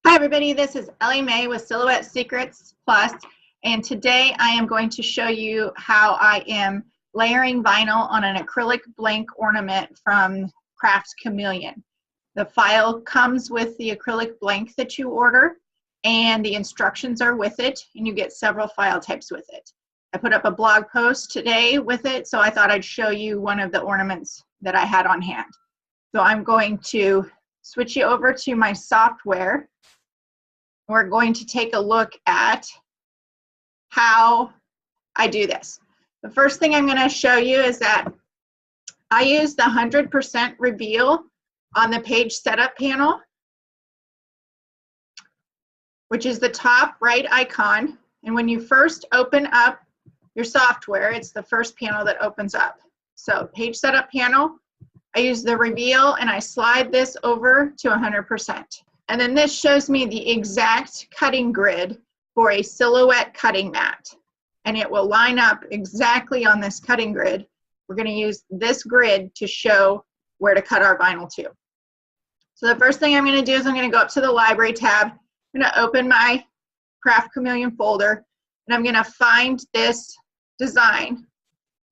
Hi everybody, this is Ellie Mae with Silhouette Secrets Plus, and today I am going to show you how I am layering vinyl on an acrylic blank ornament from Craft Chameleon. The file comes with the acrylic blank that you order, and the instructions are with it, and you get several file types with it. I put up a blog post today with it, so I thought I'd show you one of the ornaments that I had on hand. So I'm going to switch you over to my software. We're going to take a look at how I do this. The first thing I'm going to show you is that I use the 100% reveal on the page setup panel, which is the top right icon. And when you first open up your software, it's the first panel that opens up. So page setup panel, I use the reveal and I slide this over to 100%. And then this shows me the exact cutting grid for a silhouette cutting mat. And it will line up exactly on this cutting grid. We're going to use this grid to show where to cut our vinyl to. So the first thing I'm going to do is I'm going to go up to the library tab. I'm going to open my Craft Chameleon folder, and I'm going to find this design.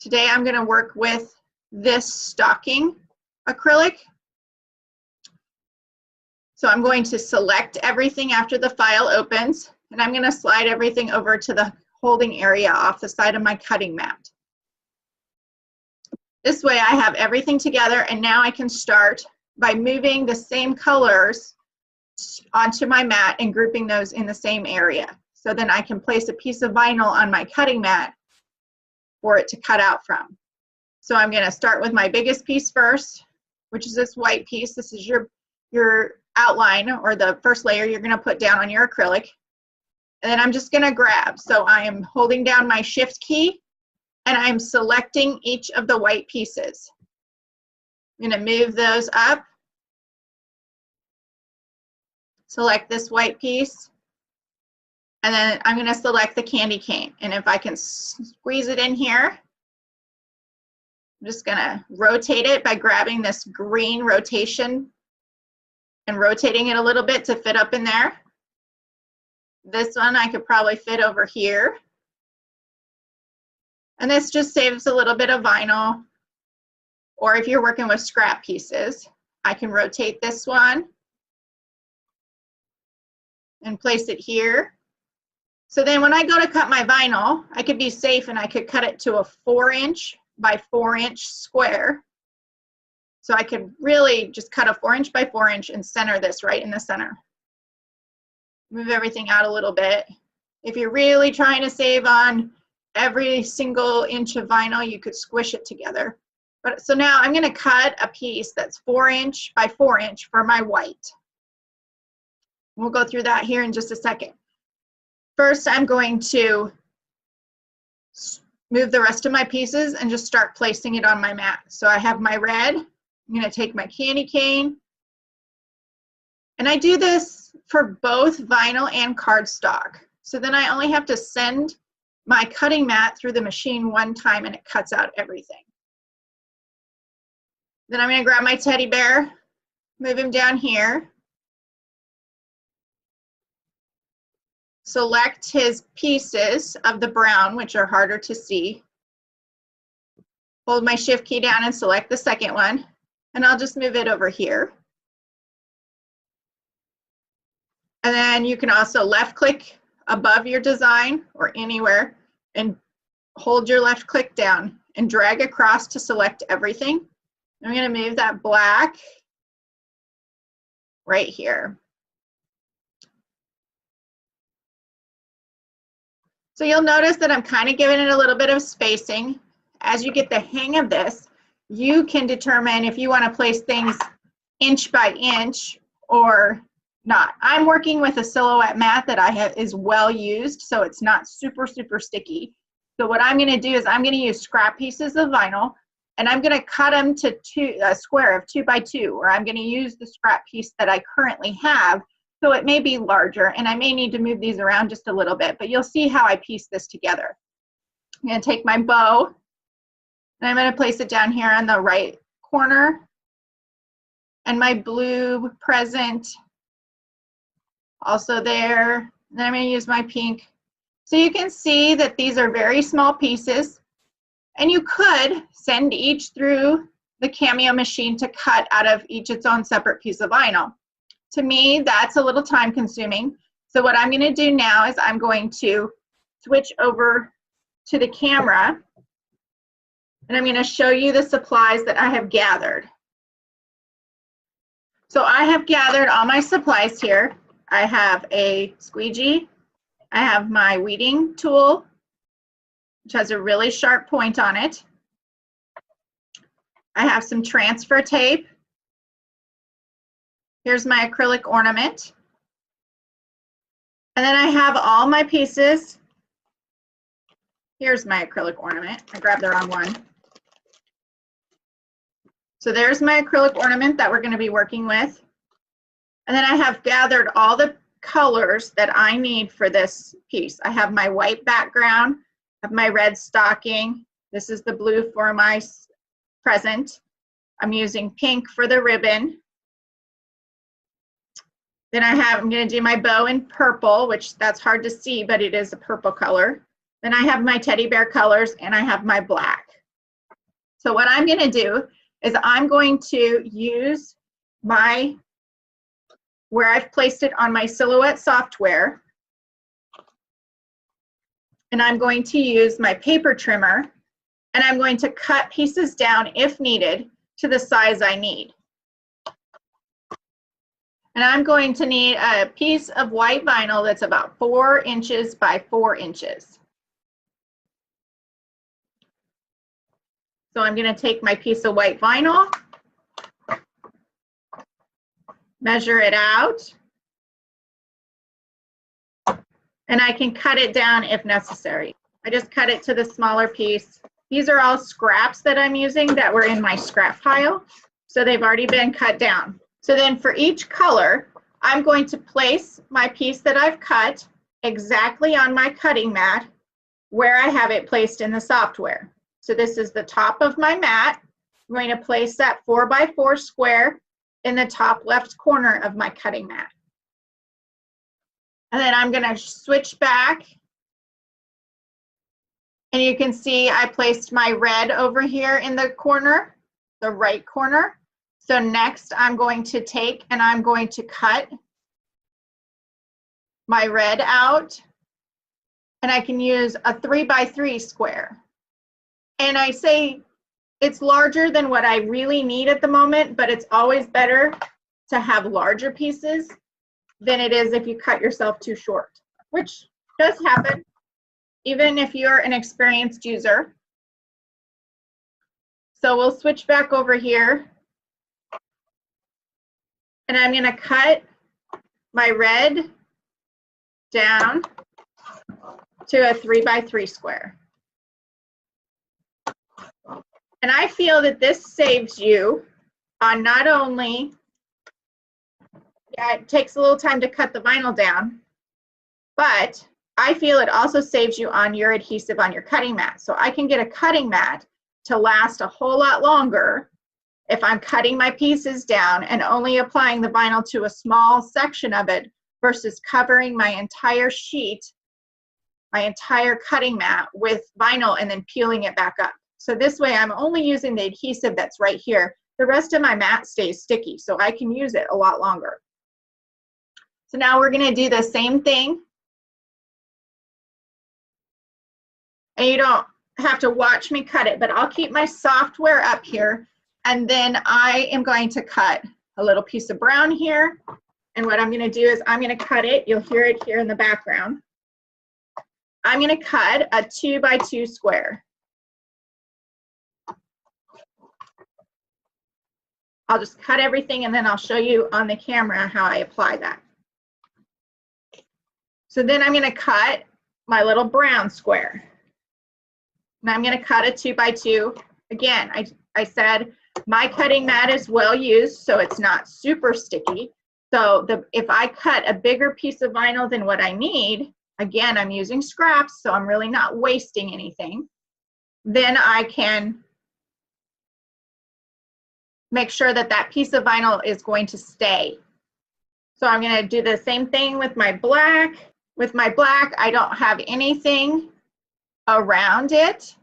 Today I'm going to work with this stocking acrylic. So I'm going to select everything after the file opens, and I'm going to slide everything over to the holding area off the side of my cutting mat. This way I have everything together, and now I can start by moving the same colors onto my mat and grouping those in the same area. So then I can place a piece of vinyl on my cutting mat for it to cut out from. So I'm going to start with my biggest piece first, which is this white piece. This is your outline, or the first layer you're going to put down on your acrylic. And then I'm just going to grab. So I am holding down my shift key and I'm selecting each of the white pieces. I'm going to move those up. Select this white piece. And then I'm going to select the candy cane. And if I can squeeze it in here, I'm just going to rotate it by grabbing this green rotation and rotating it a little bit to fit up in there. This one I could probably fit over here. And this just saves a little bit of vinyl. Or if you're working with scrap pieces, I can rotate this one and place it here. So then when I go to cut my vinyl, I could be safe and I could cut it to a 4" by 4" square. So I could really just cut a 4" by 4" and center this right in the center. Move everything out a little bit. If you're really trying to save on every single inch of vinyl, you could squish it together. But so now I'm going to cut a piece that's 4" by 4" for my white. We'll go through that here in just a second. First, I'm going to move the rest of my pieces and just start placing it on my mat. So I have my red. I'm going to take my candy cane, and I do this for both vinyl and cardstock. So then I only have to send my cutting mat through the machine one time and it cuts out everything. Then I'm going to grab my teddy bear, move him down here, select his pieces of the brown, which are harder to see, hold my shift key down and select the second one. And I'll just move it over here. And then you can also left click above your design or anywhere and hold your left click down and drag across to select everything. I'm going to move that black right here. So you'll notice that I'm kind of giving it a little bit of spacing. As you get the hang of this, you can determine if you want to place things inch by inch or not. I'm working with a silhouette mat that I have is well used, so it's not super sticky. So what I'm going to do is I'm going to use scrap pieces of vinyl, and I'm going to cut them to a square of 2 by 2, or I'm going to use the scrap piece that I currently have, so it may be larger, and I may need to move these around just a little bit, but you'll see how I piece this together. I'm going to take my bow, and I'm going to place it down here on the right corner, and my blue present also there. Then I'm going to use my pink. So you can see that these are very small pieces, and you could send each through the Cameo machine to cut out of each its own separate piece of vinyl. To me, that's a little time consuming. So what I'm going to do now is I'm going to switch over to the camera, and I'm going to show you the supplies that I have gathered. So I have gathered all my supplies here. I have a squeegee. I have my weeding tool, which has a really sharp point on it. I have some transfer tape. Here's my acrylic ornament. And then I have all my pieces. Here's my acrylic ornament. I grabbed the wrong one. So there's my acrylic ornament that we're going to be working with. And then I have gathered all the colors that I need for this piece. I have my white background, I have my red stocking. This is the blue for my present. I'm using pink for the ribbon. Then I'm going to do my bow in purple, which that's hard to see, but it is a purple color. Then I have my teddy bear colors, and I have my black. So what I'm going to do is I'm going to use where I've placed it on my Silhouette software, and I'm going to use my paper trimmer, and I'm going to cut pieces down if needed to the size I need. And I'm going to need a piece of white vinyl that's about 4 inches by 4 inches. So I'm going to take my piece of white vinyl, measure it out, and I can cut it down if necessary. I just cut it to the smaller piece. These are all scraps that I'm using that were in my scrap pile, so they've already been cut down. So then for each color, I'm going to place my piece that I've cut exactly on my cutting mat where I have it placed in the software. So this is the top of my mat. I'm going to place that 4 by 4 square in the top left corner of my cutting mat. And then I'm going to switch back. And you can see I placed my red over here in the corner, the right corner. So next I'm going to take and I'm going to cut my red out, and I can use a 3 by 3 square. And I say it's larger than what I really need at the moment, but it's always better to have larger pieces than it is if you cut yourself too short, which does happen even if you're an experienced user. So we'll switch back over here, and I'm going to cut my red down to a 3 by 3 square. And I feel that this saves you on not only, it takes a little time to cut the vinyl down, but I feel it also saves you on your adhesive on your cutting mat. So I can get a cutting mat to last a whole lot longer if I'm cutting my pieces down and only applying the vinyl to a small section of it versus covering my entire sheet, my entire cutting mat with vinyl and then peeling it back up. So this way I'm only using the adhesive that's right here. The rest of my mat stays sticky, so I can use it a lot longer. So now we're going to do the same thing. And you don't have to watch me cut it, but I'll keep my software up here, and then I am going to cut a little piece of brown here. And what I'm going to do is I'm going to cut it. You'll hear it here in the background. I'm going to cut a 2 by 2 square. I'll just cut everything, and then I'll show you on the camera how I apply that. So then I'm going to cut my little brown square. And I'm going to cut a 2 by 2. Again, I said my cutting mat is well used, so it's not super sticky. So if I cut a bigger piece of vinyl than what I need, again, I'm using scraps, so I'm really not wasting anything. Then I can make sure that that piece of vinyl is going to stay. So I'm going to do the same thing with my black. With my black, I don't have anything around it.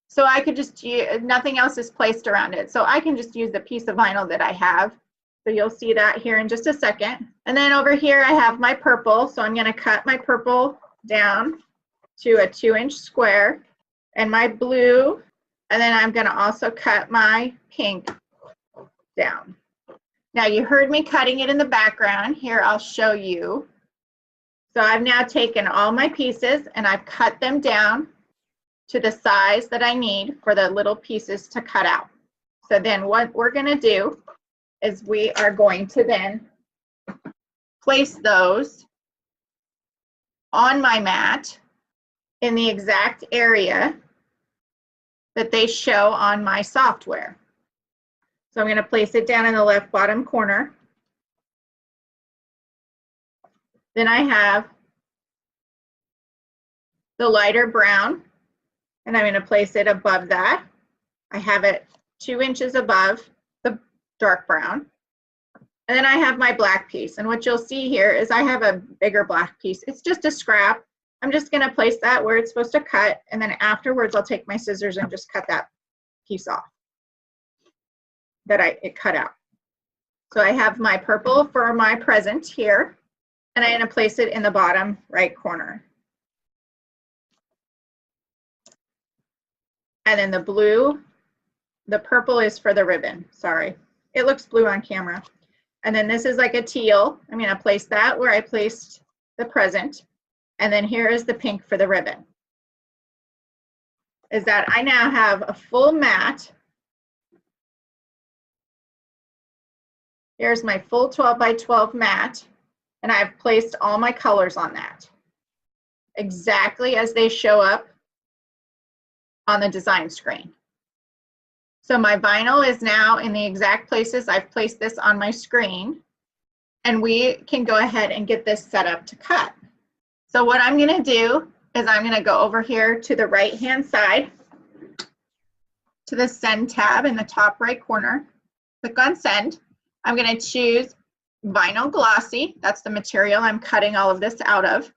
So I could just use, nothing else is placed around it. So I can just use the piece of vinyl that I have. So you'll see that here in just a second. And then over here I have my purple. So I'm going to cut my purple down to a 2-inch square, and my blue. And then I'm going to also cut my pink down. Now you heard me cutting it in the background. Here, I'll show you. So I've now taken all my pieces and I've cut them down to the size that I need for the little pieces to cut out. So then what we're going to do is we are going to then place those on my mat in the exact area that they show on my software. So I'm going to place it down in the left bottom corner. Then I have the lighter brown, and I'm going to place it above that. I have it 2 inches above the dark brown. And then I have my black piece. And what you'll see here is I have a bigger black piece. It's just a scrap. I'm just going to place that where it's supposed to cut. And then afterwards, I'll take my scissors and just cut that piece off that it cut out. So I have my purple for my present here, and I'm going to place it in the bottom right corner. And then the blue, the purple is for the ribbon. Sorry, it looks blue on camera. And then this is like a teal. I'm going to place that where I placed the present. And then here is the pink for the ribbon. Is that I now have a full mat. Here's my full 12 by 12 mat, and I've placed all my colors on that exactly as they show up on the design screen. So my vinyl is now in the exact places I've placed this on my screen, and we can go ahead and get this set up to cut. So what I'm going to do is I'm going to go over here to the right hand side to the send tab in the top right corner, click on send. I'm going to choose vinyl glossy. That's the material I'm cutting all of this out of.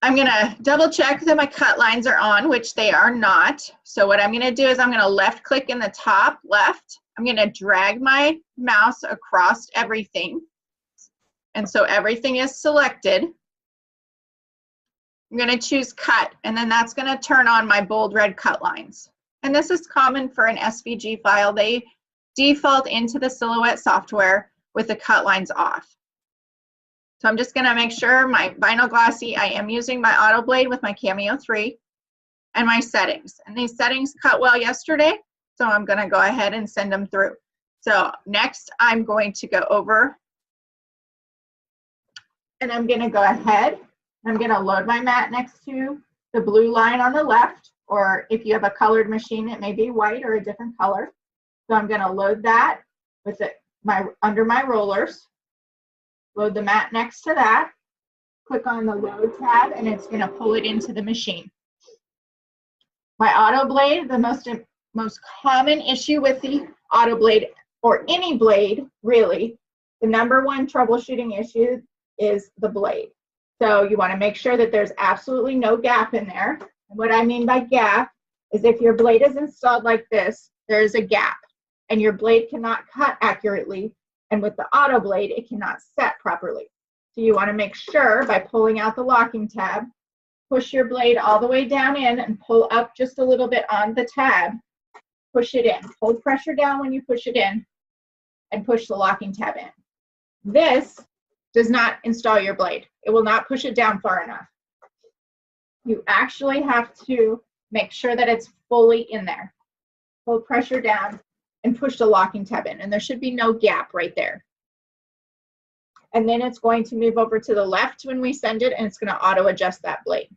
I'm going to double check that my cut lines are on, which they are not. So what I'm going to do is I'm going to left click in the top left. I'm going to drag my mouse across everything. And so everything is selected. I'm going to choose cut, and then that's going to turn on my bold red cut lines. And this is common for an SVG file. They default into the Silhouette software with the cut lines off. So I'm just going to make sure my vinyl glossy, I am using my auto blade with my Cameo 3 and my settings. And these settings cut well yesterday, so I'm going to go ahead and send them through. So next I'm going to go over and I'm going to go ahead. I'm going to load my mat next to the blue line on the left, or if you have a colored machine, it may be white or a different color. So I'm going to load that with it, under my rollers, load the mat next to that, click on the load tab, and it's going to pull it into the machine. My auto blade, the most common issue with the auto blade, or any blade really, the #1 troubleshooting issue is the blade. So you want to make sure that there's absolutely no gap in there. And what I mean by gap is if your blade is installed like this, there's a gap, and your blade cannot cut accurately, and with the auto blade, it cannot set properly. So you want to make sure by pulling out the locking tab, push your blade all the way down in and pull up just a little bit on the tab, push it in. Hold pressure down when you push it in, and push the locking tab in. This does not install your blade. It will not push it down far enough. You actually have to make sure that it's fully in there. Hold pressure down and push the locking tab in, and there should be no gap right there. And then it's going to move over to the left when we send it, and it's going to auto adjust that blade.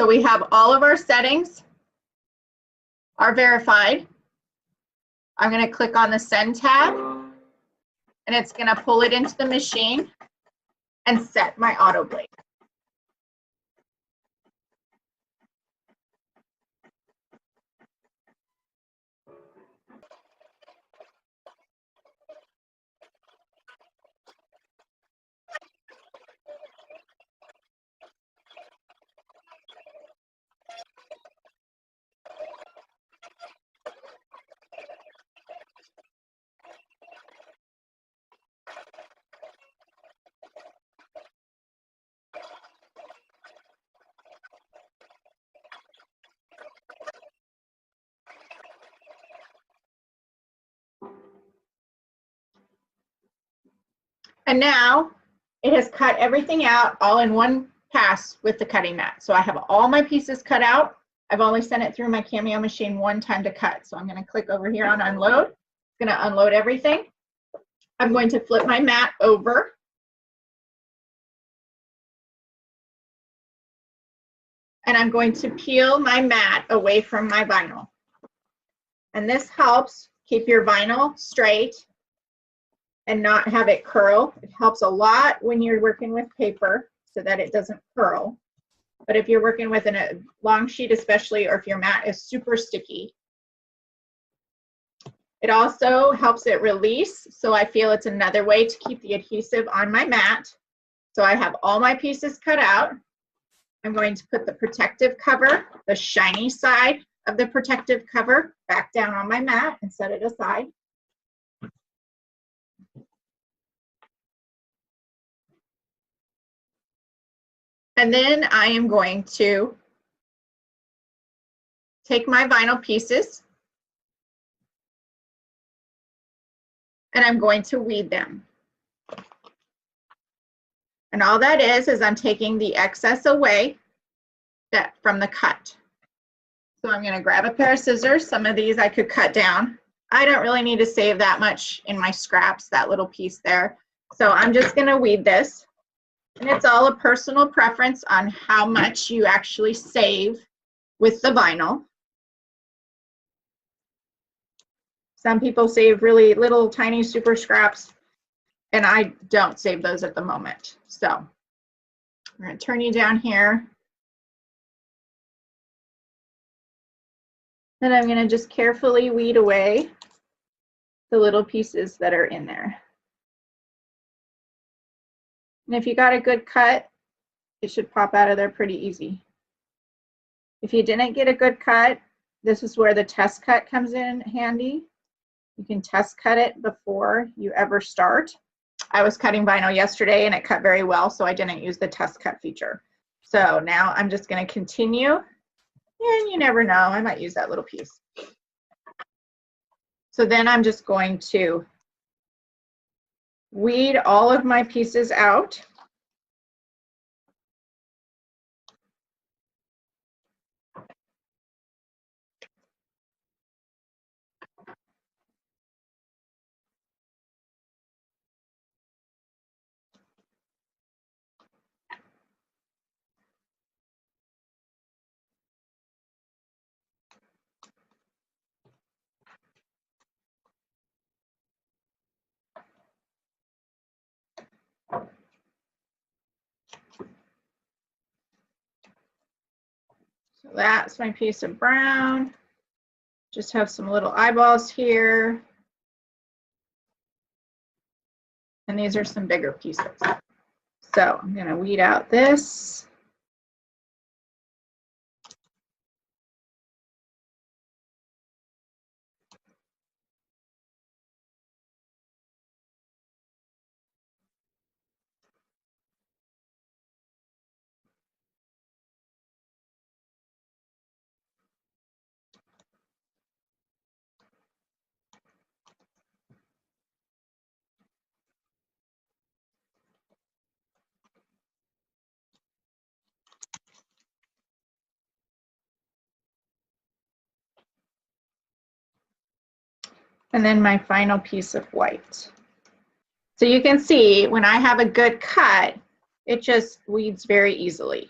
So we have all of our settings are verified. I'm going to click on the send tab, and it's going to pull it into the machine and set my auto blade. And now it has cut everything out all in one pass with the cutting mat. So I have all my pieces cut out. I've only sent it through my Cameo machine one time to cut. So I'm going to click over here on unload. It's going to unload everything. I'm going to flip my mat over. And I'm going to peel my mat away from my vinyl. And this helps keep your vinyl straight and not have it curl. It helps a lot when you're working with paper so that it doesn't curl. But if you're working with a long sheet especially, or if your mat is super sticky, it also helps it release. So I feel it's another way to keep the adhesive on my mat. So I have all my pieces cut out. I'm going to put the protective cover, the shiny side of the protective cover, back down on my mat and set it aside. And then I am going to take my vinyl pieces and I'm going to weed them. And all that is I'm taking the excess away from the cut. So I'm going to grab a pair of scissors. Some of these I could cut down. I don't really need to save that much in my scraps, that little piece there. So I'm just going to weed this. And it's all a personal preference on how much you actually save with the vinyl. Some people save really little tiny super scraps, and I don't save those at the moment. So I'm going to turn you down here. Then I'm going to just carefully weed away the little pieces that are in there. And if you got a good cut, it should pop out of there pretty easy. If you didn't get a good cut, this is where the test cut comes in handy. You can test cut it before you ever start. I was cutting vinyl yesterday and it cut very well, so I didn't use the test cut feature. So now I'm just going to continue, and you never know, I might use that little piece. So then I'm just going to weed all of my pieces out. So that's my piece of brown. Just have some little eyeballs here. And these are some bigger pieces. So I'm going to weed out this. And then my final piece of white. So you can see when I have a good cut, it just weeds very easily.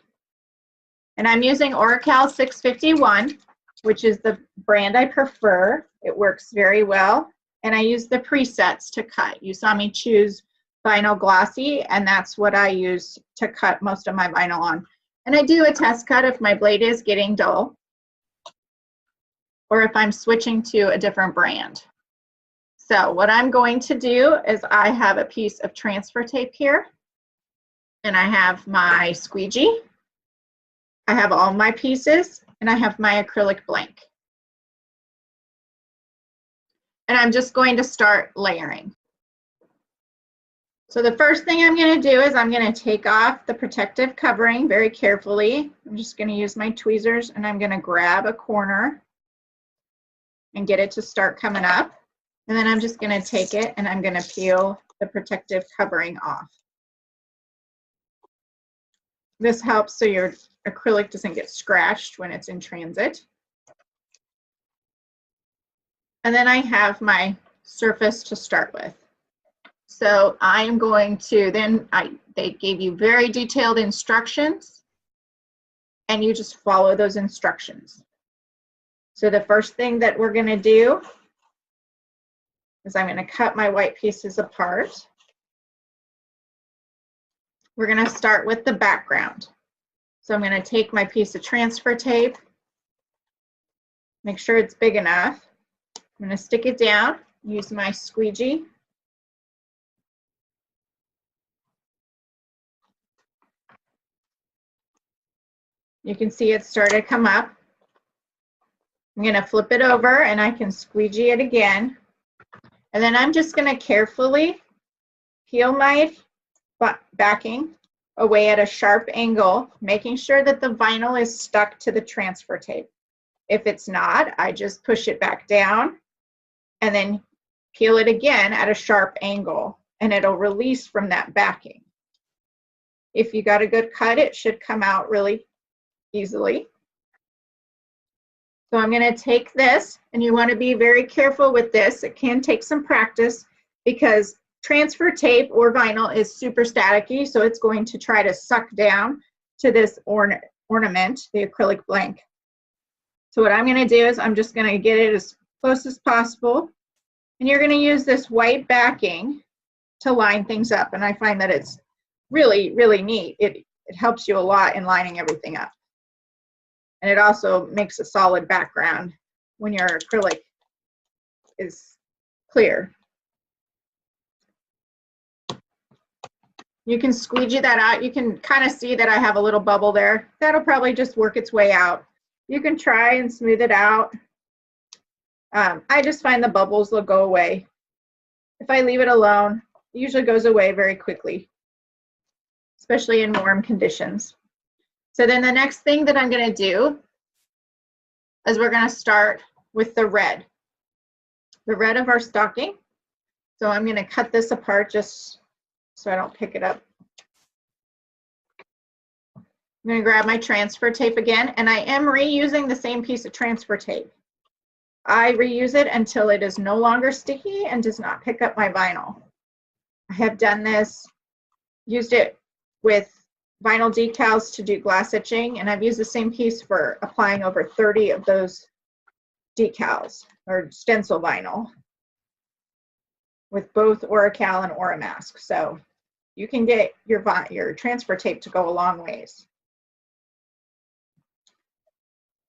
And I'm using Oracal 651, which is the brand I prefer. It works very well. And I use the presets to cut. You saw me choose vinyl glossy, and that's what I use to cut most of my vinyl on. And I do a test cut if my blade is getting dull, or if I'm switching to a different brand. So what I'm going to do is I have a piece of transfer tape here, and I have my squeegee. I have all my pieces, and I have my acrylic blank. And I'm just going to start layering. So the first thing I'm going to do is I'm going to take off the protective covering very carefully. I'm just going to use my tweezers, and I'm going to grab a corner and get it to start coming up. And then I'm just going to take it and I'm going to peel the protective covering off. This helps so your acrylic doesn't get scratched when it's in transit. And then I have my surface to start with. So I am going to, they gave you very detailed instructions, and you just follow those instructions. So the first thing that we're going to do is I'm going to cut my white pieces apart. We're going to start with the background. So I'm going to take my piece of transfer tape, make sure it's big enough. I'm going to stick it down, use my squeegee. You can see it started to come up. I'm going to flip it over and I can squeegee it again. And then I'm just going to carefully peel my backing away at a sharp angle, making sure that the vinyl is stuck to the transfer tape. If it's not, I just push it back down and then peel it again at a sharp angle, and it'll release from that backing. If you got a good cut, it should come out really easily. So I'm going to take this, and you want to be very careful with this. It can take some practice because transfer tape or vinyl is super staticky, so it's going to try to suck down to this ornament, the acrylic blank. So what I'm going to do is I'm just going to get it as close as possible, and you're going to use this white backing to line things up, and I find that it's really, really neat. It helps you a lot in lining everything up. And it also makes a solid background when your acrylic is clear. You can squeegee that out. You can kind of see that I have a little bubble there. That'll probably just work its way out. You can try and smooth it out. I just find the bubbles will go away. If I leave it alone, it usually goes away very quickly, especially in warm conditions. So then the next thing that I'm going to do is we're going to start with the red of our stocking. So I'm going to cut this apart just so I don't pick it up. I'm going to grab my transfer tape again, and I am reusing the same piece of transfer tape. I reuse it until it is no longer sticky and does not pick up my vinyl. I have done this, used it with vinyl decals to do glass etching, and I've used the same piece for applying over 30 of those decals or stencil vinyl with both Oracal and Oramask. So you can get your transfer tape to go a long ways.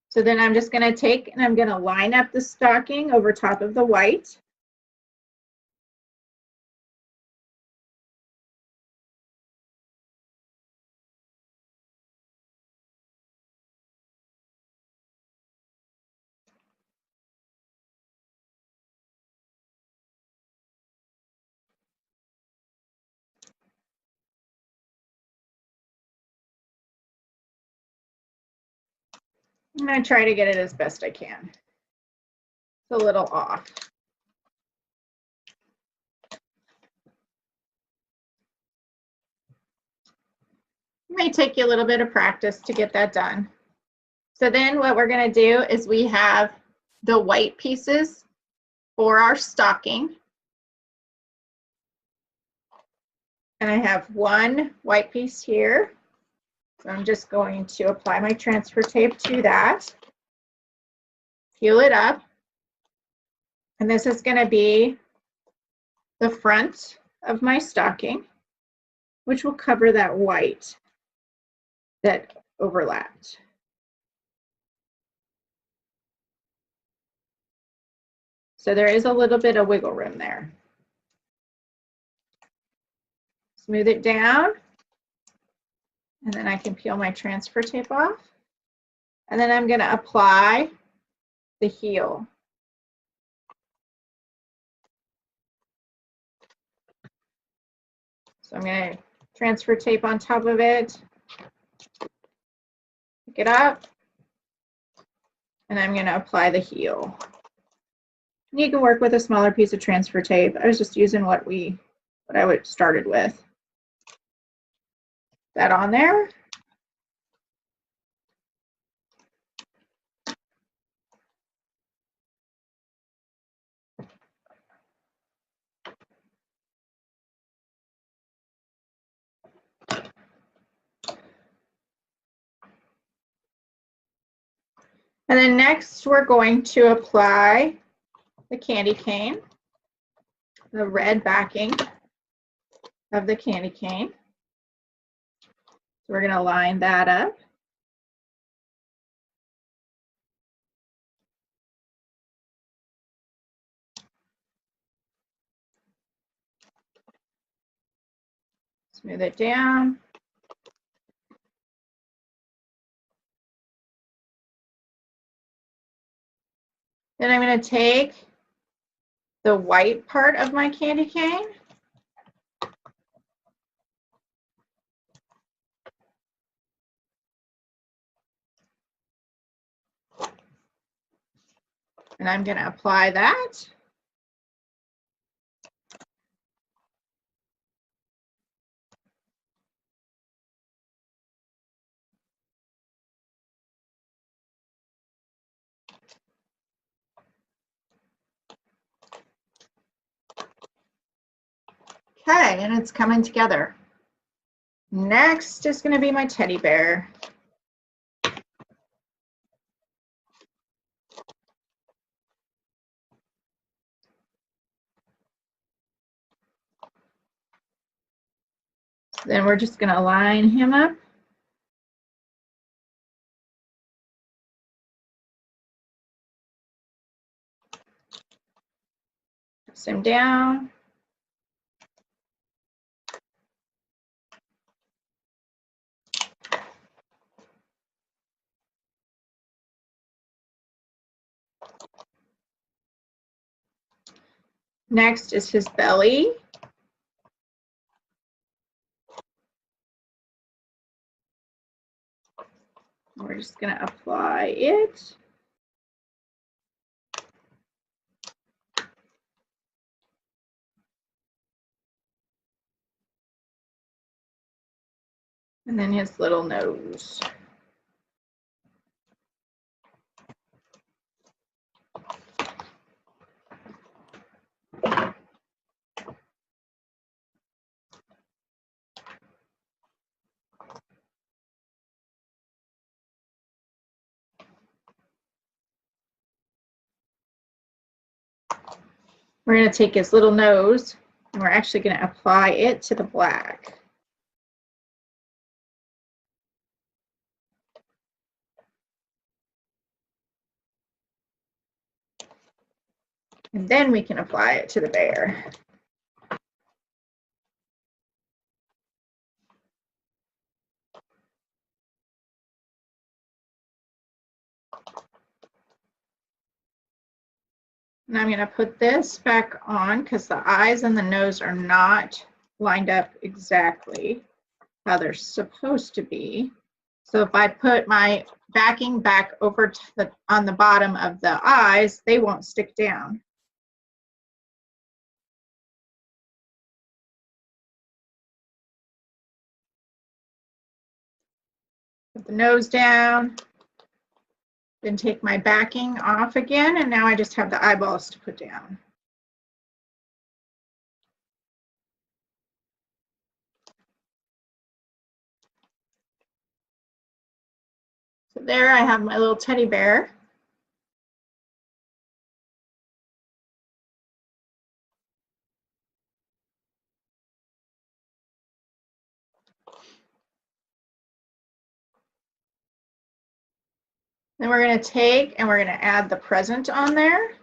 So then I'm just going to take and I'm going to line up the stocking over top of the white. I'm going to try to get it as best I can. It's a little off. It may take you a little bit of practice to get that done. So then what we're going to do is we have the white pieces for our stocking. And I have one white piece here. So I'm just going to apply my transfer tape to that, peel it up, and this is going to be the front of my stocking, which will cover that white that overlapped. So there is a little bit of wiggle room there. Smooth it down. And then I can peel my transfer tape off. And then I'm going to apply the heel. So I'm going to transfer tape on top of it, pick it up, and I'm going to apply the heel. And you can work with a smaller piece of transfer tape. I was just using what we what I would started with. That on there. And then next we're going to apply the candy cane, the red backing of the candy cane. So we're going to line that up. Smooth it down. Then I'm going to take the white part of my candy cane and I'm going to apply that. Okay, and it's coming together. Next is going to be my teddy bear. Then we're just going to line him up. Press him down. Next is his belly. We're just going to apply it. And then his little nose. We're going to take his little nose and we're actually going to apply it to the black. And then we can apply it to the bear. And I'm going to put this back on because the eyes and the nose are not lined up exactly how they're supposed to be. So if I put my backing back over to on the bottom of the eyes, they won't stick down. Put the nose down, then take my backing off again, and now I just have the eyeballs to put down. So there I have my little teddy bear. Then we're going to take and we're going to add the present on there.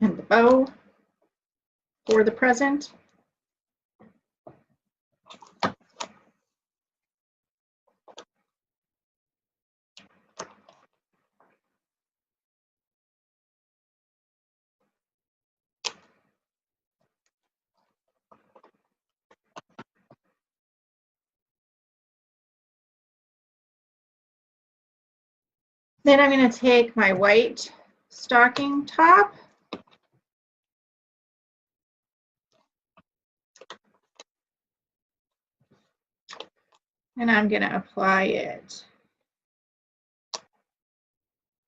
And the bow for the present. Then I'm going to take my white stocking top and I'm going to apply it.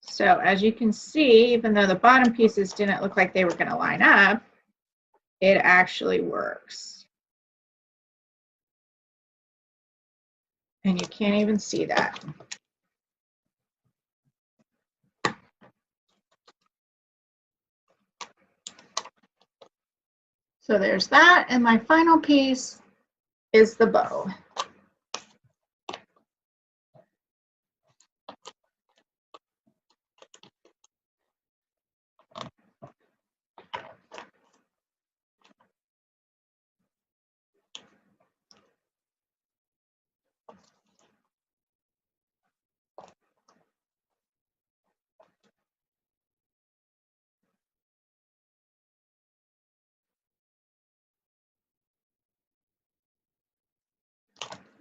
So as you can see, even though the bottom pieces didn't look like they were going to line up, it actually works. And you can't even see that. So there's that, and my final piece is the bow.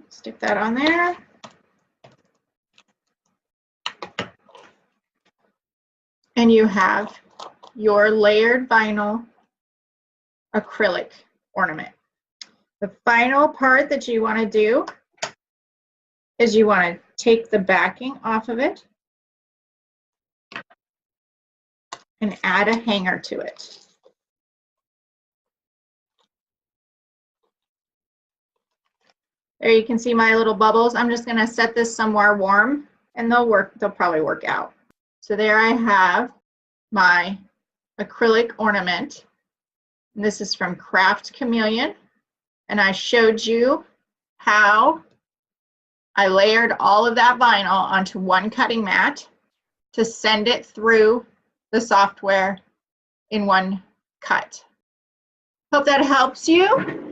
Stick that on there. And you have your layered vinyl acrylic ornament. The final part that you want to do is you want to take the backing off of it and add a hanger to it. There you can see my little bubbles. I'm just going to set this somewhere warm and they'll probably work out. So there I have my acrylic ornament. And this is from Craft Chameleon. And I showed you how I layered all of that vinyl onto one cutting mat to send it through the software in one cut. Hope that helps you.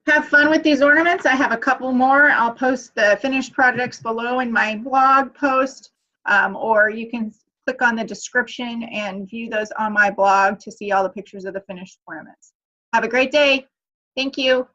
Have fun with these ornaments. I have a couple more. I'll post the finished projects below in my blog post, or you can click on the description and view those on my blog to see all the pictures of the finished ornaments. Have a great day. Thank you.